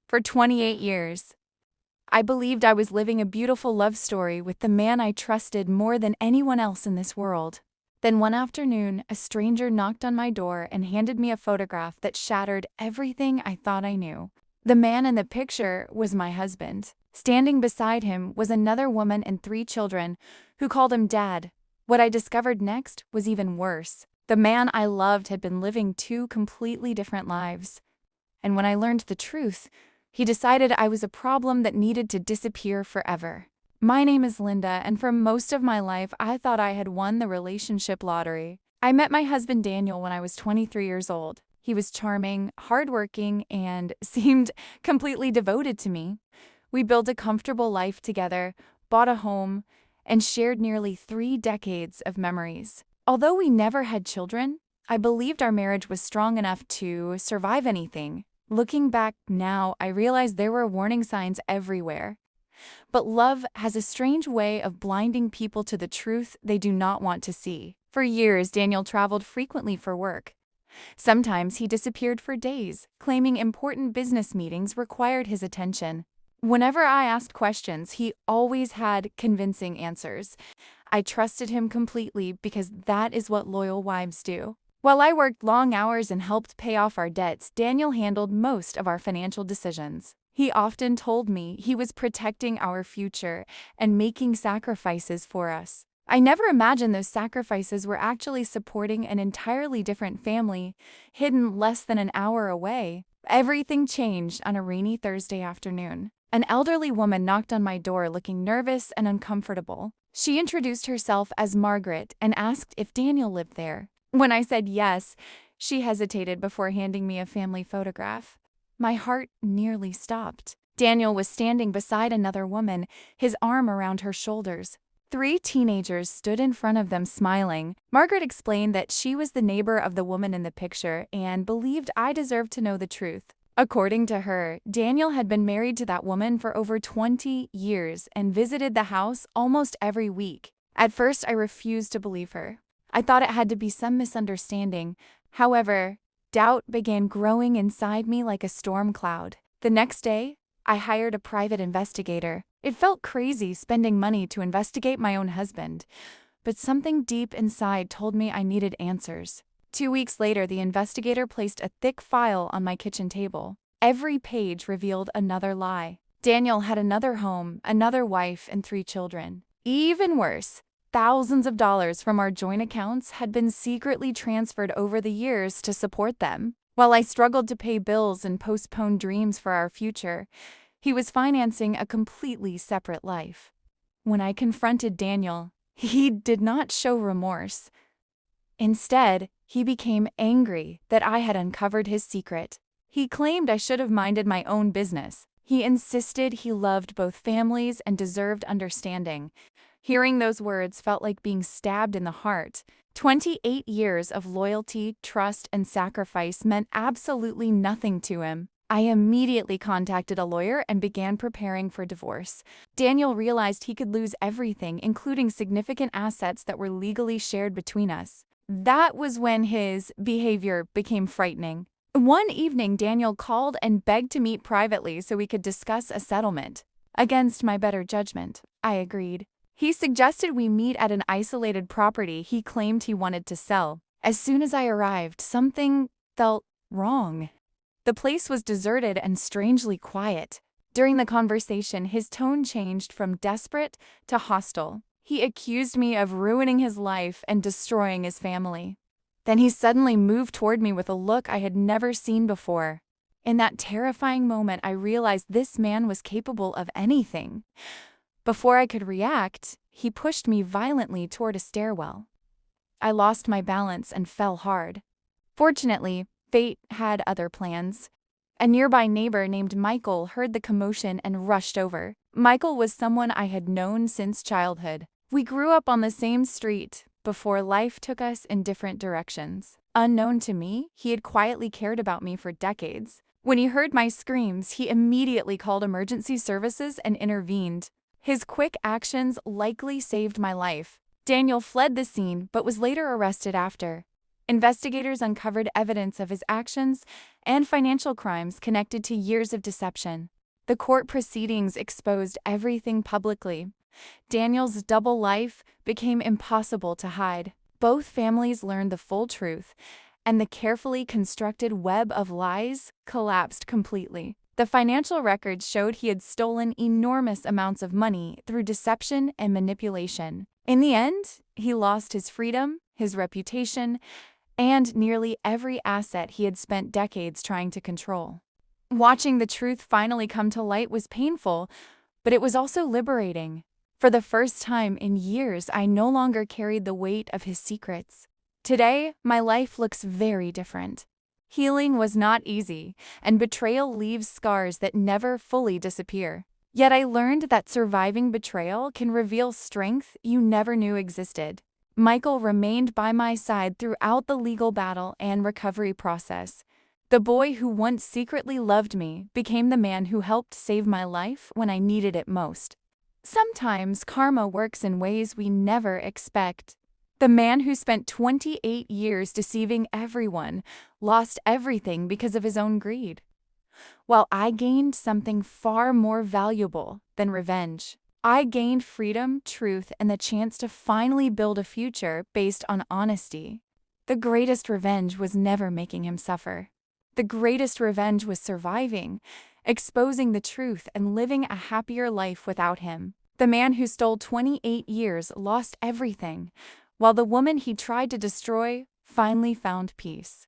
For 28 years, I believed I was living a beautiful love story with the man I trusted more than anyone else in this world. Then one afternoon, a stranger knocked on my door and handed me a photograph that shattered everything I thought I knew. The man in the picture was my husband. Standing beside him was another woman and 3 children who called him Dad. What I discovered next was even worse. The man I loved had been living 2 completely different lives. And when I learned the truth, he decided I was a problem that needed to disappear forever. My name is Linda, and for most of my life, I thought I had won the relationship lottery. I met my husband Daniel when I was 23 years old. He was charming, hardworking, and seemed completely devoted to me. We built a comfortable life together, bought a home, and shared nearly 3 decades of memories. Although we never had children, I believed our marriage was strong enough to survive anything. Looking back now, I realize there were warning signs everywhere. But love has a strange way of blinding people to the truth they do not want to see. For years, Daniel traveled frequently for work. Sometimes he disappeared for days, claiming important business meetings required his attention. Whenever I asked questions, he always had convincing answers. I trusted him completely because that is what loyal wives do. While I worked long hours and helped pay off our debts, Daniel handled most of our financial decisions. He often told me he was protecting our future and making sacrifices for us. I never imagined those sacrifices were actually supporting an entirely different family, hidden less than an hour away. Everything changed on a rainy Thursday afternoon. An elderly woman knocked on my door looking nervous and uncomfortable. She introduced herself as Margaret and asked if Daniel lived there. When I said yes, she hesitated before handing me a family photograph. My heart nearly stopped. Daniel was standing beside another woman, his arm around her shoulders. 3 teenagers stood in front of them smiling. Margaret explained that she was the neighbor of the woman in the picture and believed I deserved to know the truth. According to her, Daniel had been married to that woman for over 20 years and visited the house almost every week. At first, I refused to believe her. I thought it had to be some misunderstanding. However, doubt began growing inside me like a storm cloud. The next day, I hired a private investigator. It felt crazy spending money to investigate my own husband, but something deep inside told me I needed answers. 2 weeks later, the investigator placed a thick file on my kitchen table. Every page revealed another lie. Daniel had another home, another wife, and 3 children. Even worse, thousands of dollars from our joint accounts had been secretly transferred over the years to support them. While I struggled to pay bills and postpone dreams for our future, he was financing a completely separate life. When I confronted Daniel, he did not show remorse. Instead, he became angry that I had uncovered his secret. He claimed I should have minded my own business. He insisted he loved both families and deserved understanding. Hearing those words felt like being stabbed in the heart. 28 years of loyalty, trust, and sacrifice meant absolutely nothing to him. I immediately contacted a lawyer and began preparing for divorce. Daniel realized he could lose everything, including significant assets that were legally shared between us. That was when his behavior became frightening. One evening, Daniel called and begged to meet privately so we could discuss a settlement. Against my better judgment, I agreed. He suggested we meet at an isolated property he claimed he wanted to sell. As soon as I arrived, something felt wrong. The place was deserted and strangely quiet. During the conversation, his tone changed from desperate to hostile. He accused me of ruining his life and destroying his family. Then he suddenly moved toward me with a look I had never seen before. In that terrifying moment, I realized this man was capable of anything. Before I could react, he pushed me violently toward a stairwell. I lost my balance and fell hard. Fortunately, fate had other plans. A nearby neighbor named Michael heard the commotion and rushed over. Michael was someone I had known since childhood. We grew up on the same street before life took us in different directions. Unknown to me, he had quietly cared about me for decades. When he heard my screams, he immediately called emergency services and intervened. His quick actions likely saved my life. Daniel fled the scene but was later arrested after. Investigators uncovered evidence of his actions and financial crimes connected to years of deception. The court proceedings exposed everything publicly. Daniel's double life became impossible to hide. Both families learned the full truth, and the carefully constructed web of lies collapsed completely. The financial records showed he had stolen enormous amounts of money through deception and manipulation. In the end, he lost his freedom, his reputation, and nearly every asset he had spent decades trying to control. Watching the truth finally come to light was painful, but it was also liberating. For the first time in years, I no longer carried the weight of his secrets. Today, my life looks very different. Healing was not easy, and betrayal leaves scars that never fully disappear. Yet I learned that surviving betrayal can reveal strength you never knew existed. Michael remained by my side throughout the legal battle and recovery process. The boy who once secretly loved me became the man who helped save my life when I needed it most. Sometimes karma works in ways we never expect. The man who spent 28 years deceiving everyone lost everything because of his own greed, while I gained something far more valuable than revenge. I gained freedom, truth, and the chance to finally build a future based on honesty. The greatest revenge was never making him suffer. The greatest revenge was surviving, exposing the truth, and living a happier life without him. The man who stole 28 years lost everything, while the woman he tried to destroy finally found peace.